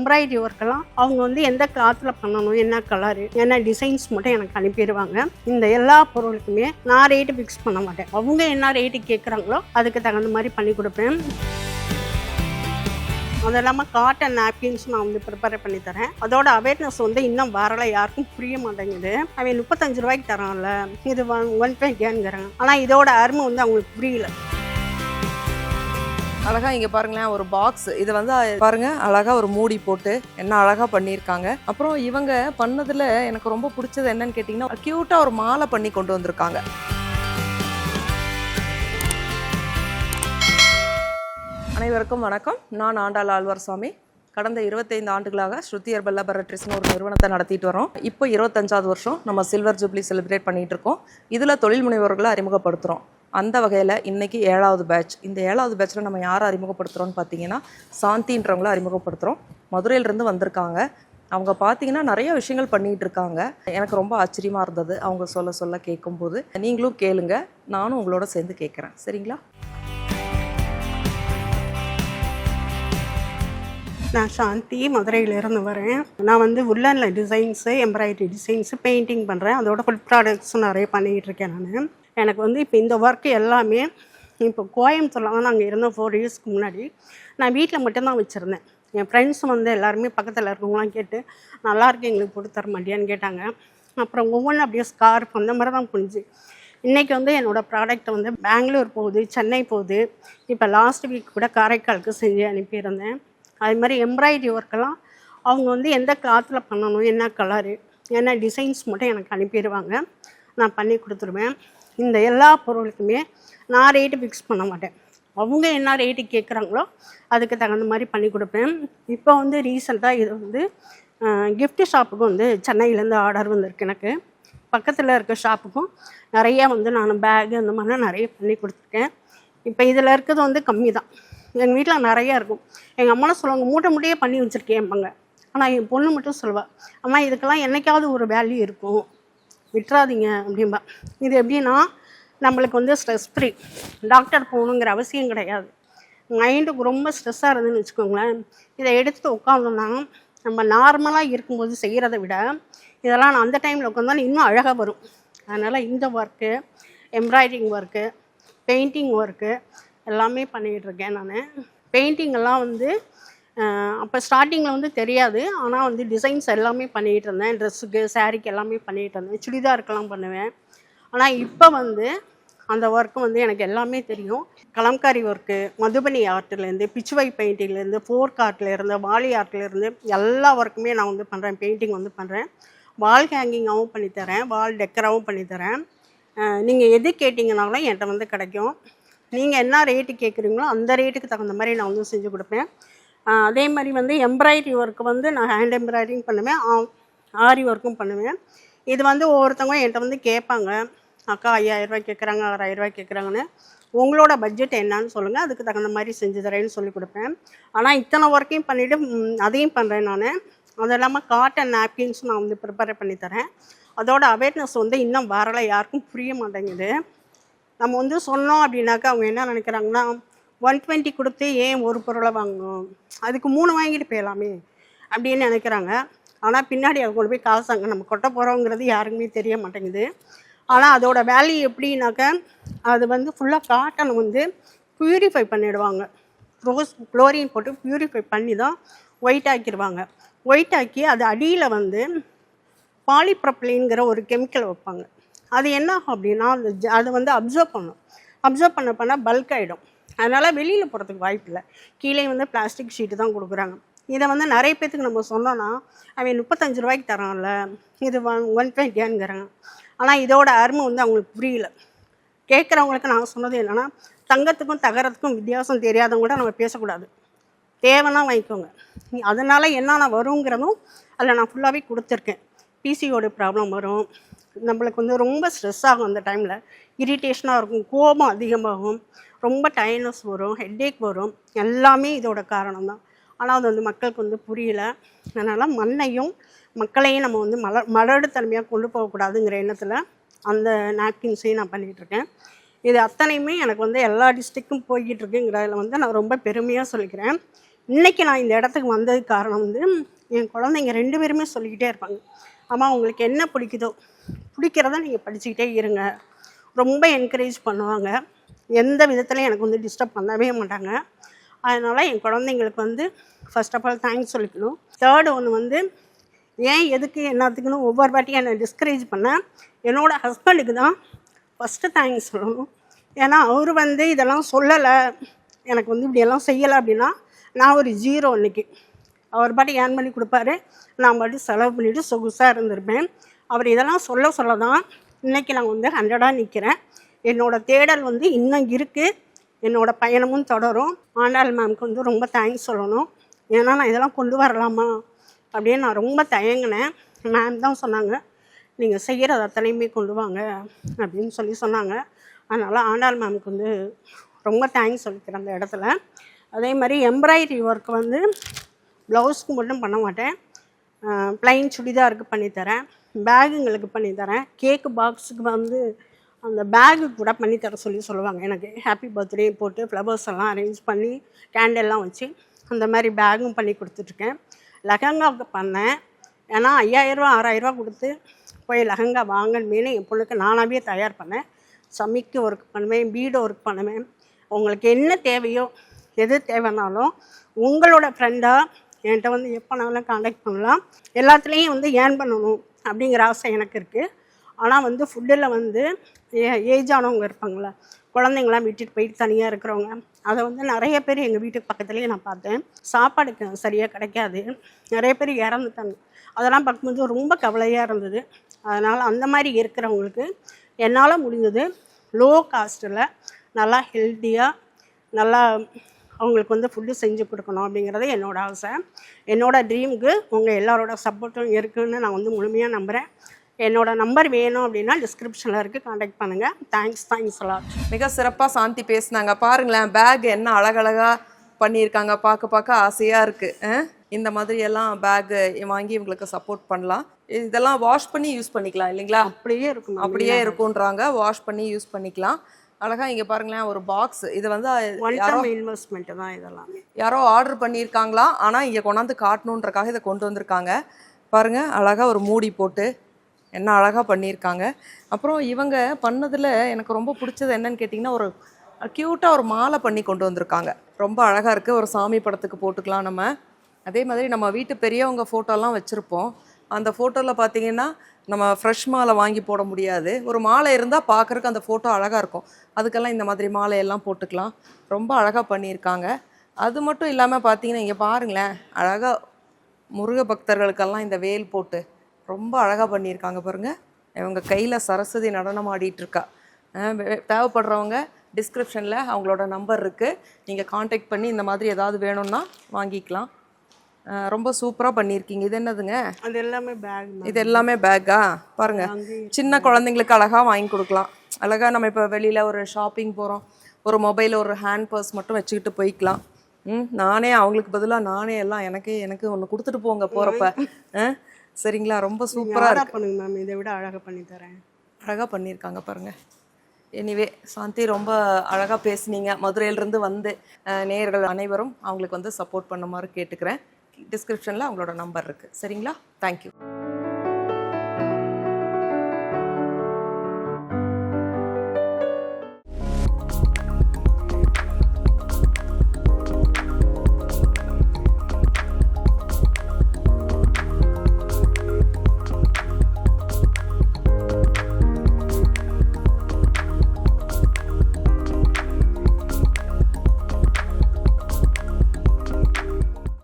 Embroidery ஒர்க்கெல்லாம் அவங்க வந்து எந்த கிளாத்தில் பண்ணணும், என்ன கலரு, என்ன டிசைன்ஸ் மட்டும் எனக்கு அனுப்பிடுவாங்க. இந்த எல்லா பொருளுக்குமே நான் ரேட்டு ஃபிக்ஸ் பண்ண மாட்டேன். அவங்க என்ன ரேட்டு கேட்குறாங்களோ அதுக்கு தகுந்த மாதிரி பண்ணி கொடுப்பேன். அது இல்லாமல் காட்டன் நாப்கின்ஸ் நான் வந்து ப்ரிப்பேர் பண்ணி தரேன். அதோட அவேர்னஸ் வந்து இன்னும் வரலை, யாருக்கும் புரிய மாட்டேங்குது. அவன் 35 ரூபாய்க்கு தரான்ல, இது 120ங்கிறாங்க. ஆனால் இதோட அருமை வந்து அவங்களுக்கு புரியல. அழகா இங்க பாருங்களேன், ஒரு பாக்ஸ் இது வந்து பாருங்க அழகா ஒரு மூடி போட்டு என்ன அழகா பண்ணியிருக்காங்க. அப்புறம் இவங்க பண்ணதுல எனக்கு ரொம்ப பிடிச்சது என்னன்னு கேட்டிங்கன்னா, கியூட்டா ஒரு மாலை பண்ணி கொண்டு வந்திருக்காங்க. அனைவருக்கும் வணக்கம். நான் ஆண்டாள் ஆழ்வார்சாமி. கடந்த 25 ஆண்டுகளாக ஸ்ருதி ஹெர்பல் லேபரேட்டரிஸ்னு ஒரு நிறுவனத்தை நடத்திட்டு வரோம். இப்போ 25வது வருஷம் நம்ம சில்வர் ஜூப்ளி செலிப்ரேட் பண்ணிட்டு இருக்கோம். இதில் தொழில் முனைவோர்களை அறிமுகப்படுத்துகிறோம். அந்த வகையில் இன்றைக்கி 7வது பேட்ச். இந்த 7வது பேட்சில் நம்ம யாரை அறிமுகப்படுத்துகிறோன்னு பார்த்தீங்கன்னா, சாந்தின்றவங்கள அறிமுகப்படுத்துகிறோம். மதுரையிலேருந்து வந்திருக்காங்க. அவங்க பார்த்தீங்கன்னா நிறைய விஷயங்கள் பண்ணிகிட்டு இருக்காங்க. எனக்கு ரொம்ப ஆச்சரியமாக இருந்தது அவங்க சொல்ல கேட்கும்போது. நீங்களும் கேளுங்க, நானும் உங்களோட சேர்ந்து கேட்குறேன். சரிங்களா? நான் சாந்தி, மதுரையிலேருந்து வரேன். நான் வந்து உல்லனில் டிசைன்ஸு, எம்ப்ராய்டரி டிசைன்ஸு, பெயிண்டிங் பண்ணுறேன். அதோட ஃபுல் ப்ராடக்ட்ஸும் நிறைய பண்ணிகிட்டு இருக்கேன் நான். எனக்கு வந்து இப்போ இந்த ஒர்க்கு எல்லாமே இப்போ கோயம்புத்தூர்லாம் நாங்கள் இருந்தோம் 4 இயர்ஸ்க்கு முன்னாடி. நான் வீட்டில் மட்டும்தான் வச்சுருந்தேன். என் ஃப்ரெண்ட்ஸ் வந்து எல்லாருமே பக்கத்தில் இருக்கவங்களாம் கேட்டு நல்லாயிருக்கு எங்களுக்கு போட்டு தர மாட்டியான்னு கேட்டாங்க. அப்புறம் ஒவ்வொன்றும் அப்படியே ஸ்கார்ஃப் அந்த மாதிரி தான் புரிஞ்சு இன்றைக்கி வந்து என்னோடய ப்ராடக்ட்டை வந்து பெங்களூர் போகுது, சென்னை போகுது. இப்போ லாஸ்ட் வீக் கூட காரைக்காலுக்கு செஞ்சு அனுப்பியிருந்தேன். அது மாதிரி எம்ப்ராய்டரி ஒர்க்கெல்லாம் அவங்க வந்து எந்த கிளாத்தில் பண்ணணும், என்ன கலரு, என்ன டிசைன்ஸ் மட்டும் எனக்கு அனுப்பிடுவாங்க. நான் பண்ணி கொடுத்துருவேன். இந்த எல்லா பொருளுக்குமே நான் ரேட்டு ஃபிக்ஸ் பண்ண மாட்டேன். அவங்க என்ன ரேட்டு கேட்குறாங்களோ அதுக்கு தகுந்த மாதிரி பண்ணி கொடுப்பேன். இப்போ வந்து ரீசெண்டாக இது வந்து கிஃப்ட் ஷாப்புக்கு வந்து சென்னையிலேருந்து ஆர்டர் வந்திருக்கு. எனக்கு பக்கத்தில் இருக்க ஷாப்புக்கும் நிறையா வந்து நான் பேகு அந்த மாதிரிலாம் நிறைய பண்ணி கொடுத்துருக்கேன். இப்போ இதில் இருக்கிறது வந்து கம்மி தான். எங்கள் வீட்டில் நிறையா இருக்கும். எங்கள் அம்மாலாம் சொல்லுவாங்க, மூட்டை மூட்டையே பண்ணி வச்சுருக்கேன்பாங்க. ஆனால் என் பொண்ணு மட்டும் சொல்லுவாள், அம்மா இதுக்கெல்லாம் என்றைக்காவது ஒரு வேல்யூ இருக்கும், விட்டுறாதீங்க அப்படின்பா. இது எப்படின்னா, நம்மளுக்கு வந்து ஸ்ட்ரெஸ் ஃப்ரீ, டாக்டர் போகணுங்கிற அவசியம் கிடையாது. மைண்டுக்கு ரொம்ப ஸ்ட்ரெஸ்ஸாக இருந்துன்னு வச்சுக்கோங்களேன், இதை எடுத்துகிட்டு உட்காந்தோம்னா நம்ம நார்மலாக இருக்கும்போது செய்கிறத விட இதெல்லாம் நான் அந்த டைமில் உட்காந்தாலும் இன்னும் அழகாக வரும். அதனால் இந்த work, embroidering work, painting work எல்லாமே பண்ணிகிட்டு இருக்கேன் நான். பெயிண்டிங்கெல்லாம் வந்து அப்போ ஸ்டார்டிங்கில் வந்து தெரியாது. ஆனால் வந்து டிசைன்ஸ் எல்லாமே பண்ணிகிட்டு இருந்தேன். ட்ரெஸ்ஸுக்கு, சாரீக்கு எல்லாமே பண்ணிகிட்டு இருந்தேன். சுடிதாருக்கெல்லாம் பண்ணுவேன். ஆனால் இப்போ வந்து அந்த ஒர்க்கு வந்து எனக்கு எல்லாமே தெரியும். கலம்காரி ஒர்க்கு, மதுபனி ஆர்ட்லேருந்து, பிச்சுவை பெயிண்டிங்லேருந்து, ஃபோர்க் ஆர்ட்லேருந்து, வாலி ஆர்ட்லேருந்து எல்லா ஒர்க்குமே நான் வந்து பண்ணுறேன். பெயிண்டிங் வந்து பண்ணுறேன். வால் ஹேங்கிங்காகவும் பண்ணித்தரேன், வால் டெக்கராகவும் பண்ணித்தரேன். நீங்கள் எது கேட்டிங்கனாலும் என்கிட்ட வந்து கிடைக்கும். நீங்கள் என்ன ரேட்டு கேட்குறீங்களோ அந்த ரேட்டுக்கு தகுந்த மாதிரி நான் வந்து செஞ்சு கொடுப்பேன். அதே மாதிரி வந்து எம்ப்ராய்டரி ஒர்க்கு வந்து நான் ஹேண்ட் எம்ப்ராய்டரிங் பண்ணுவேன், ஆரி ஒர்க்கும் பண்ணுவேன். இது வந்து ஒவ்வொருத்தவங்க என்கிட்ட வந்து கேட்பாங்க, அக்கா 5000 ரூபாய் கேட்குறாங்க, 6000 ரூபாய் கேட்குறாங்கன்னு. உங்களோட பட்ஜெட் என்னன்னு சொல்லுங்கள், அதுக்கு தகுந்த மாதிரி செஞ்சு தரேன்னு சொல்லி கொடுப்பேன். ஆனால் இத்தனை ஒர்க்கையும் பண்ணிவிட்டு அதையும் பண்ணுறேன் நான். அது இல்லாமல் காட்டன் நாப்கின்ஸும் நான் வந்து ப்ரிப்பேர் பண்ணி தரேன். அதோட அவேர்னஸ் வந்து இன்னும் வரலை, யாருக்கும் புரிய மாட்டேங்குது. நம்ம வந்து சொன்னோம் அப்படின்னாக்கா அவங்க என்ன நினைக்கிறாங்கன்னா, 120 கொடுத்து ஏன் ஒரு பொருளை வாங்கணும், அதுக்கு 3 வாங்கிட்டு போயிடலாமே அப்படின்னு நினைக்கிறாங்க. ஆனால் பின்னாடி அவங்க கொண்டு போய் காசு அங்கே நம்ம கொட்ட போகிறோங்கிறது யாருக்குமே தெரிய மாட்டேங்குது. ஆனால் அதோட வேல்யூ எப்படின்னாக்கா, அது வந்து ஃபுல்லாக காட்டன் வந்து ப்யூரிஃபை பண்ணிவிடுவாங்க. குளோரின் போட்டு ப்யூரிஃபை பண்ணி தான் ஒயிட் ஆக்கிடுவாங்க. ஒயிட் ஆக்கி அது அடியில் வந்து பாலிப்ரொபிலீன்கிற ஒரு கெமிக்கல் வைப்பாங்க. அது என்ன ஆகும் அப்படின்னா, அது வந்து அப்சர்வ் பண்ண பல்க் ஆகிடும். அதனால் வெளியில் போகிறதுக்கு வாய்ப்பு இல்லை. கீழே வந்து பிளாஸ்டிக் ஷீட்டு தான் கொடுக்குறாங்க. இதை வந்து நிறைய பேர்த்துக்கு நம்ம சொன்னோன்னா, அவன் 35 ரூபாய்க்கு தரான்ல, இது 120ங்கிறாங்க. ஆனால் இதோட அருமை வந்து அவங்களுக்கு புரியல. கேட்குறவங்களுக்கு நான் சொன்னது என்னென்னா, தங்கத்துக்கும் தகரத்துக்கும் வித்தியாசம் தெரியாதவங்க கூட நம்ம பேசக்கூடாது, தேவைன்னா வாங்கிக்கோங்க. அதனால் என்னென்ன வருங்கிறதும் அதில் நான் ஃபுல்லாகவே கொடுத்துருக்கேன். பிசிஓட ப்ராப்ளம் வரும், நம்மளுக்கு வந்து ரொம்ப ஸ்ட்ரெஸ் ஆகும், அந்த டைமில் இரிட்டேஷனாக இருக்கும், கோபம் அதிகமாகும், ரொம்ப டயர்னஸ் வரும், ஹெட்டேக் வரும். எல்லாமே இதோட காரணம் தான். ஆனால் அது வந்து மக்களுக்கு வந்து புரியல. அதனால் மண்ணையும் மக்களையும் நம்ம வந்து மலடு தன்மையாக கொண்டு போகக்கூடாதுங்கிற எண்ணத்தில் அந்த நாப்கின்ஸையும் நான் பண்ணிகிட்ருக்கேன். இது அத்தனையுமே எனக்கு வந்து எல்லா டிஸ்ட்ரிக்டும் போய்கிட்டு இருக்குங்கிறதுல வந்து நான் ரொம்ப பெருமையாக சொல்லிக்கிறேன். இன்றைக்கி நான் இந்த இடத்துக்கு வந்ததுக்கு காரணம் வந்து என் குழந்தைங்க 2 பேருமே சொல்லிக்கிட்டே இருப்பாங்க, அம்மா உங்களுக்கு என்ன பிடிக்குதோ பிடிக்கிறத நீங்கள் படிச்சுக்கிட்டே இருங்க. ரொம்ப என்கரேஜ் பண்ணுவாங்க. எந்த விதத்துலையும் எனக்கு வந்து டிஸ்டர்ப் பண்ணவே மாட்டாங்க. அதனால் என் குழந்தைங்களுக்கு வந்து ஃபர்ஸ்ட் ஆஃப் ஆல் தேங்க்ஸ் சொல்லிக்கணும். தேர்டு ஒன்று வந்து ஏன் எதுக்கு என்னத்துக்குன்னு ஒவ்வொரு வாட்டியும் என்னை டிஸ்கரேஜ் பண்ணேன். என்னோடய ஹஸ்பண்டுக்கு தான் ஃபஸ்ட்டு தேங்க்ஸ் சொல்லணும். ஏன்னா அவர் வந்து இதெல்லாம் சொல்லலை, எனக்கு வந்து இப்படியெல்லாம் செய்யலை அப்படின்னா நான் ஒரு ஜீரோ இன்றைக்கி. அவர் பாட்டி ஏர்ன் பண்ணி கொடுப்பாரு, நான் பாட்டி செலவு பண்ணிவிட்டு சொகுசாக இருந்திருப்பேன். அவர் இதெல்லாம் சொல்ல தான் இன்றைக்கி நான் வந்து 100ஆக நிற்கிறேன். என்னோடய தேடல் வந்து இன்னும் இருக்குது, என்னோடய பயணமும் தொடரும். ஆண்டாள் மேம்க்கு வந்து ரொம்ப தேங்க்ஸ் சொல்லணும். ஏன்னா நான் இதெல்லாம் கொண்டு வரலாமா அப்படின்னு நான் ரொம்ப தயங்கினேன். மேம் தான் சொன்னாங்க, நீங்கள் செய்கிறது அத்தனையுமே கொண்டு வாங்க அப்படின்னு சொன்னாங்க. அதனால் ஆண்டாள் மேம்க்கு வந்து ரொம்ப தேங்க்ஸ் சொல்லிக்கிறேன் அந்த இடத்துல. அதே மாதிரி எம்ப்ராய்டரி ஒர்க் வந்து ப்ளவுஸ்க்கு மட்டும் பண்ண மாட்டேன், ப்ளைன் சுடிதாருக்கு பண்ணித்தரேன், பேகுங்களுக்கு பண்ணித்தரேன், கேக்கு பாக்ஸுக்கு வந்து அந்த பேகு கூட பண்ணித்தர சொல்லுவாங்க. எனக்கு ஹாப்பி பர்த்டே போட்டு ஃப்ளவர்ஸ் எல்லாம் அரேஞ்ச் பண்ணி கேண்டல்லாம் வச்சு அந்த மாதிரி பேகும் பண்ணி கொடுத்துட்ருக்கேன். லெஹங்காவுக்கு பண்ணேன். ஏன்னா 5000 6000 கொடுத்து போய் லெஹங்கா வாங்கணுமேனு என் பொண்ணுக்கு நானாகவே தயார் பண்ணேன். சமிக்கு ஒர்க் பண்ணுவேன், பீடு ஒர்க் பண்ணுவேன். உங்களுக்கு என்ன தேவையோ எது தேவைனாலும் உங்களோட ஃப்ரெண்டாக என்கிட்ட வந்து எப்போனாலும் காண்டாக்ட் பண்ணலாம். எல்லாத்துலேயும் வந்து ஏர்ன் பண்ணணும் அப்படிங்கிற ஆசை எனக்கு இருக்குது. ஆனால் வந்து ஃபுட்டில் வந்து ஏஜ் ஆனவங்க இருப்பாங்களே, குழந்தைங்களாம் விட்டுட்டு போயிட்டு தனியாக இருக்கிறவங்க, அதை வந்து நிறைய பேர் எங்கள் வீட்டுக்கு பக்கத்துலேயே நான் பார்த்தேன். சாப்பாடுக்கு சரியாக கிடைக்காது, நிறைய பேர் இறந்துட்டாங்க. அதெல்லாம் பார்க்கும்போது ரொம்ப கவலையாக இருந்தது. அதனால் அந்த மாதிரி இருக்கிறவங்களுக்கு என்னால் முடிஞ்சது லோ காஸ்ட்டில் நல்லா ஹெல்த்தியாக நல்லா அவங்களுக்கு வந்து ஃபுட்டு செஞ்சு கொடுக்கணும் அப்படிங்கிறது என்னோடய ஆசை. என்னோடய ட்ரீமுக்கு உங்கள் எல்லாரோட சப்போர்ட்டும் இருக்குதுன்னு நான் வந்து முழுமையாக நம்புகிறேன். என்னோடய நம்பர் வேணும் அப்படின்னா டிஸ்கிரிப்ஷனில் இருக்குது, காண்டாக்ட் பண்ணுங்கள். Thanks a lot. மிக சிறப்பாக சாந்தி பேசுனாங்க. பாருங்களேன், பேக் என்ன அழகழகாக பண்ணியிருக்காங்க, பார்க்க ஆசையாக இருக்குது. இந்த மாதிரி எல்லாம் பேக்கு வாங்கி இவங்களுக்கு சப்போர்ட் பண்ணலாம். இதெல்லாம் வாஷ் பண்ணி யூஸ் பண்ணிக்கலாம் இல்லைங்களா? அப்படியே இருக்குன்றாங்க, வாஷ் பண்ணி யூஸ் பண்ணிக்கலாம். அழகாக இங்கே பாருங்களேன், ஒரு பாக்ஸ். இது வந்து இன்வெஸ்ட்மெண்ட் தான். இதெல்லாம் யாரோ ஆர்டர் பண்ணியிருக்காங்களா, ஆனால் இங்கே கொண்டாந்து காட்டணுன்றக்காக இதை கொண்டு வந்திருக்காங்க. பாருங்கள், அழகாக ஒரு மூடி போட்டு என்ன அழகாக பண்ணியிருக்காங்க. அப்புறம் இவங்க பண்ணதில் எனக்கு ரொம்ப பிடிச்சது என்னன்னு கேட்டிங்கன்னா, ஒரு க்யூட்டாக ஒரு மாலை பண்ணி கொண்டு வந்திருக்காங்க. ரொம்ப அழகாக இருக்குது. ஒரு சாமி படத்துக்கு போட்டுக்கலாம் நம்ம. அதே மாதிரி நம்ம வீட்டு பெரியவங்க ஃபோட்டோலாம் வச்சுருப்போம். அந்த ஃபோட்டோவில் பார்த்திங்கன்னா நம்ம ஃப்ரெஷ் மாலை வாங்கி போட முடியாது. ஒரு மாலை இருந்தால் பார்க்குறக்கு அந்த ஃபோட்டோ அழகாக இருக்கும். அதுக்கெல்லாம் இந்த மாதிரி மாலையெல்லாம் போட்டுக்கலாம். ரொம்ப அழகாக பண்ணியிருக்காங்க. அது மட்டும் இல்லாமல் பார்த்திங்கன்னா இங்கே பாருங்களேன், அழகாக முருக பக்தர்களுக்கெல்லாம் இந்த வேல் போட்டு ரொம்ப அழகாக பண்ணியிருக்காங்க பாருங்கள். இவங்க கையில் சரஸ்வதி நடனம் ஆடிட்டுருக்கா. தேவைப்படுறவங்க டிஸ்கிரிப்ஷனில் அவங்களோட நம்பர் இருக்குது, நீங்கள் காண்டாக்ட் பண்ணி இந்த மாதிரி ஏதாவது வேணும்னா வாங்கிக்கலாம். ரொம்ப சூப்பராக பண்ணியிருக்கீங்க. இது என்னதுங்க? அது எல்லாமே பேக். இது எல்லாமே பேக்கா? பாருங்கள், சின்ன குழந்தைங்களுக்கு அழகாக வாங்கி கொடுக்கலாம். அழகாக நம்ம இப்போ வெளியில் ஒரு ஷாப்பிங் போகிறோம், ஒரு மொபைல் ஒரு ஹேண்ட் பர்ஸ் மட்டும் வச்சுக்கிட்டு போய்க்கலாம். நானே அவங்களுக்கு பதிலாக நானே எல்லாம் எனக்கு ஒன்று கொடுத்துட்டு போங்க போகிறப்ப. சரிங்களா? ரொம்ப சூப்பராக இருக்கு. பண்ணுங்க மேம், இதை விட அழகாக பண்ணி தரேன். அழகாக பண்ணியிருக்காங்க பாருங்கள். எனிவே சாந்தி, ரொம்ப அழகாக பேசுனீங்க. மதுரையிலேருந்து வந்து நேயர்கள் அனைவரும் அவங்களுக்கு வந்து சப்போர்ட் பண்ணுமாறு கேட்டுக்கிறேன். டிஸ்கிரிப்ஷனில் அவங்களோட நம்பர் இருக்குது. சரிங்களா? தேங்க்யூ.